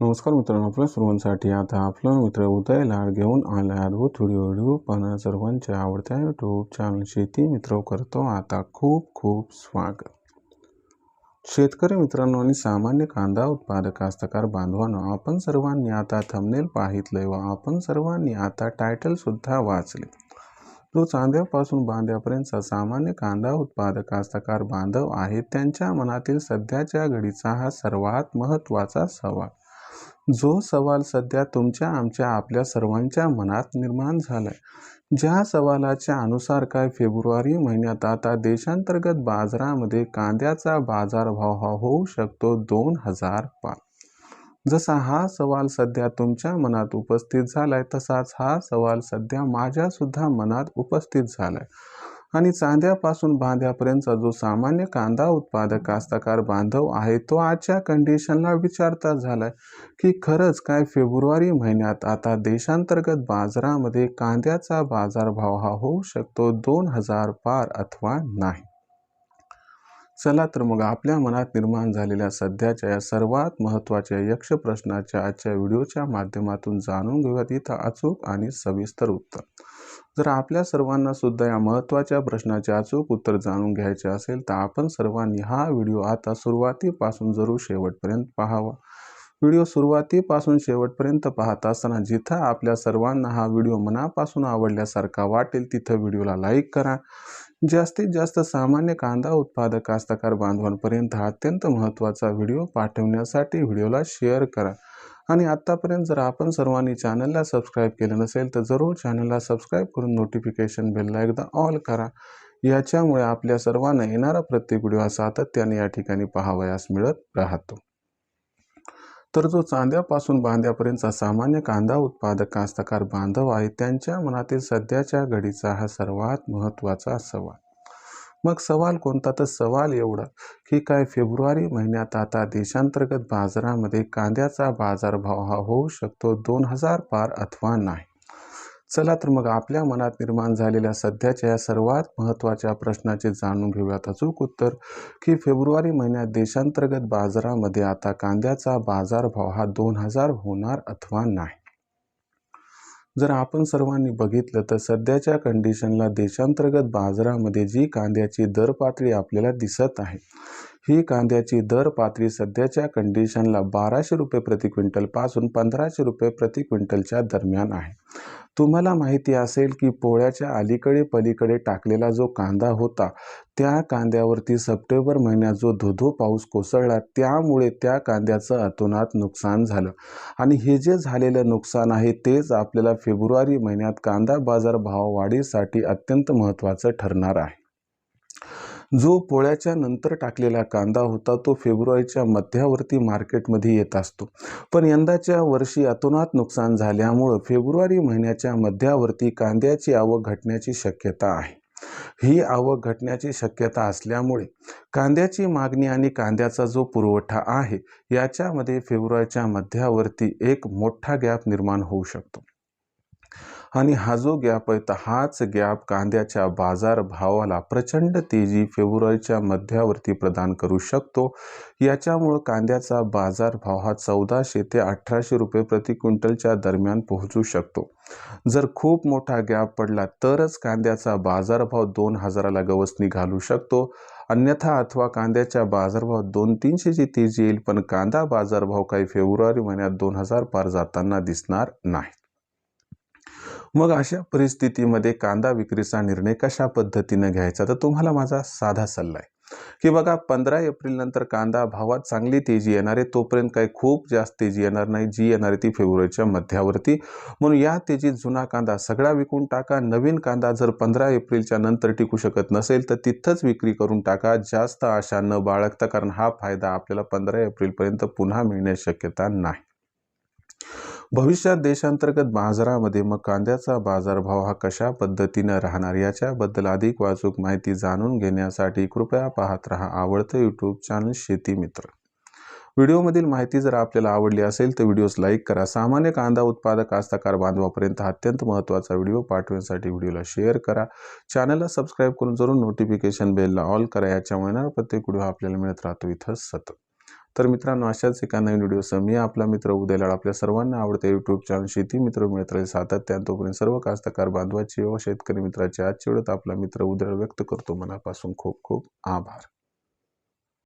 नमस्कार मित्रांनो, आपल्या सर्वांसाठी आता आपला मित्र उदय लाड घेऊन आला अद्भुत व्हिडिओ पाहणं सर्वांच्या आवडत्या यूट्यूब चॅनल शेती मित्र करतो आता खूप खूप स्वागत. शेतकरी मित्रांनो आणि सामान्य कांदा उत्पादक कास्तकार बांधवांनो, आपण सर्वांनी आता थंबनेल पाहितलंय व आपण सर्वांनी आता टायटल सुद्धा वाचले. जो चांद्यापासून बांध्यापर्यंतचा सामान्य कांदा उत्पादक कास्तकार बांधव आहे त्यांच्या मनातील सध्याच्या घडीचा हा सर्वात महत्त्वाचा सवाल. जो सवाल सध्या तुमच्या आमच्या आपल्या सर्वांच्या मनात निर्माण झालाय. ज्या सवालाच्या अनुसार काय फेब्रुवारी महिन्यात आता देशांतर्गत बाजारामध्ये कांद्याचा बाजारभाव हा होऊ शकतो 2000 पार. जसा हा सवाल सध्या तुमच्या मनात उपस्थित झालाय तसाच हा सवाल सध्या माझ्या सुद्धा मनात उपस्थित झालाय. आणि चांद्यापासून बांध्यापर्यंतचा जो सामान्य कांदा उत्पादक कास्तकार बांधव आहे तो आजच्या कंडिशनला विचारता झालाय की खरंच काय फेब्रुवारी महिन्यात आता देशांतर्गत बाजारामध्ये कांद्याचा बाजारभाव हा होऊ शकतो 2000 पार अथवा नाही. चला तर मग आपल्या मनात निर्माण झालेल्या सध्याच्या या सर्वात महत्त्वाच्या यक्ष प्रश्नाच्या आजच्या व्हिडिओच्या माध्यमातून जाणून घेऊयात इथं अचूक आणि सविस्तर उत्तर. जर आपल्या सर्वांना सुद्धा या महत्त्वाच्या प्रश्नाचे अचूक उत्तर जाणून घ्यायचे असेल तर आपण सर्वांनी हा व्हिडिओ आता सुरुवातीपासून जरूर शेवटपर्यंत पाहावा. व्हिडिओ सुरुवातीपासून शेवटपर्यंत पाहत असताना जिथं आपल्या सर्वांना हा व्हिडिओ मनापासून आवडल्यासारखा वाटेल तिथं व्हिडिओला लाईक करा. जास्तीत जास्त सामान्य कांदा उत्पादक कास्तकार बांधवांपर्यंत हा अत्यंत महत्त्वाचा व्हिडिओ पाठवण्यासाठी व्हिडिओला शेअर करा. आणि आत्तापर्यंत जर आपण सर्वांनी चॅनलला सबस्क्राईब केलं नसेल तर जरूर चॅनलला सबस्क्राईब करून नोटिफिकेशन बेलला एकदा ऑल करा. याच्यामुळे आपल्या सर्वांना येणारा प्रत्येक व्हिडिओ हा सातत्याने या ठिकाणी पाहावयास मिळत राहतो. तर जो चांद्यापासून बांध्यापर्यंतचा सामान्य कांदा उत्पादक कास्तकार बांधव आहे त्यांच्या मनातील सध्याच्या घडीचा हा सर्वात महत्त्वाचा सवाल. मग सवाल कोणता? तर सवाल एवढा की काय फेब्रुवारी महिन्यात आता देशांतर्गत बाजारामध्ये कांद्याचा बाजारभाव हा होऊ शकतो 2000 पार अथवा नाही. चला तर मग आपल्या मनात निर्माण झालेल्या सध्याच्या या सर्वात महत्त्वाच्या प्रश्नाचे जाणून घेऊयात अचूक उत्तर की फेब्रुवारी महिन्यात देशांतर्गत बाजारामध्ये आता कांद्याचा बाजारभाव हा 2000 होणार अथवा नाही. जर आपण सर्वांनी बघितलं तर सध्याच्या कंडिशनला देशांतर्गत बाजारामध्ये जी कांद्याची दर पातळी आपल्याला दिसत आहे ही कांद्याची दर पातळी सध्याच्या कंडिशनला 1200 रुपये प्रति क्विंटल पासून 1500 रुपये प्रति क्विंटलच्या दरम्यान आहे. तुम्हाला माहिती असेल की पोळ्याच्या अलीकडे पलीकडे टाकलेला जो कांदा होता त्या कांद्यावरती सप्टेंबर महिन्यात जो धोधो पाऊस कोसळला त्यामुळे त्या कांद्याचं अतोनात नुकसान झालं. आणि हे जे झालेलं नुकसान आहे तेच आपल्याला फेब्रुवारी महिन्यात कांदा बाजार भाव वाढीसाठी अत्यंत महत्त्वाचं ठरणार आहे. जो पोळ्याच्या नंतर टाकलेला कांदा होता तो फेब्रुवारीच्या मध्यावरती मार्केटमध्ये येत असतो. पण यंदाच्या वर्षी अतोनात नुकसान झाल्यामुळं फेब्रुवारी महिन्याच्या मध्यावरती कांद्याची आवक घटण्याची शक्यता आहे. ही आवक घटण्याची शक्यता असल्यामुळे कांद्याची मागणी आणि कांद्याचा जो पुरवठा आहे याच्यामध्ये फेब्रुवारीच्या मध्यावरती एक मोठा गॅप निर्माण होऊ शकतो. आणि हा जो गॅप आहे तर हाच गॅप कांद्याच्या बाजार भावाला प्रचंड तेजी फेब्रुवारीच्या मध्यावरती प्रदान करू शकतो. याच्यामुळं कांद्याचा बाजारभाव हा 1400 ते 1800 रुपये प्रति क्विंटलच्या दरम्यान पोहोचू शकतो. जर खूप मोठा गॅप पडला तरच कांद्याचा बाजारभाव 2000ला गवसणी घालू शकतो. अन्यथा अथवा कांद्याच्या बाजारभावात 200-300ची तेजी येईल पण कांदा बाजारभाव काही फेब्रुवारी महिन्यात 2000 पार जाताना दिसणार नाही. मग अशा परिस्थितीमध्ये कांदा विक्रीचा निर्णय कशा पद्धतीने घ्यायचा तर तुम्हाला माझा साधा सल्ला आहे की बघा 15 एप्रिल नंतर कांदा भावात चांगली तेजी येणार आहे. तोपर्यंत काही खूप जास्त तेजी येणार नाही. जी येणार आहे ती फेब्रुवारीच्या मध्यावरती. म्हणून या तेजीत जुना कांदा सगळा विकून टाका. नवीन कांदा जर 15 एप्रिलच्या नंतर टिकू शकत नसेल तर तिथंच विक्री करून टाका. जास्त आशा न बाळगता, कारण हा फायदा आपल्याला 15 एप्रिलपर्यंत पुन्हा मिळण्याची शक्यता नाही. भविष्यात देशांतर्गत बाजारामध्ये मग कांद्याचा बाजारभाव हा कशा पद्धतीने राहणार याच्याबद्दल अधिक वाचूक माहिती जाणून घेण्यासाठी कृपया पाहत रहा आवडतं यूट्यूब चॅनल शेती मित्र. व्हिडिओमधील माहिती जर आपल्याला आवडली असेल तर व्हिडिओस लाईक करा. सामान्य कांदा उत्पादक कास्तकार बांधवापर्यंत हा अत्यंत महत्त्वाचा व्हिडिओ पाठवण्यासाठी व्हिडिओला शेअर करा. चॅनलला सबस्क्राईब करून जरूर नोटिफिकेशन बेलला ऑल करा. याच्यामुळे प्रत्येक व्हिडिओ आपल्याला मिळत राहतो इथं सतत. तर मित्रांनो, अशाच एका नवीन व्हिडिओसह मी आपला मित्र उदय लाड आपल्या सर्वांना आवडते यूट्यूब चॅनल शेती मित्र मिळत राहील सातत्याने. तोपर्यंत सर्व कास्तकार बांधवाची व शेतकरी मित्राची आजच्या वेळेत आपला मित्र उदय व्यक्त करतो. मनापासून खूप खूप आभार.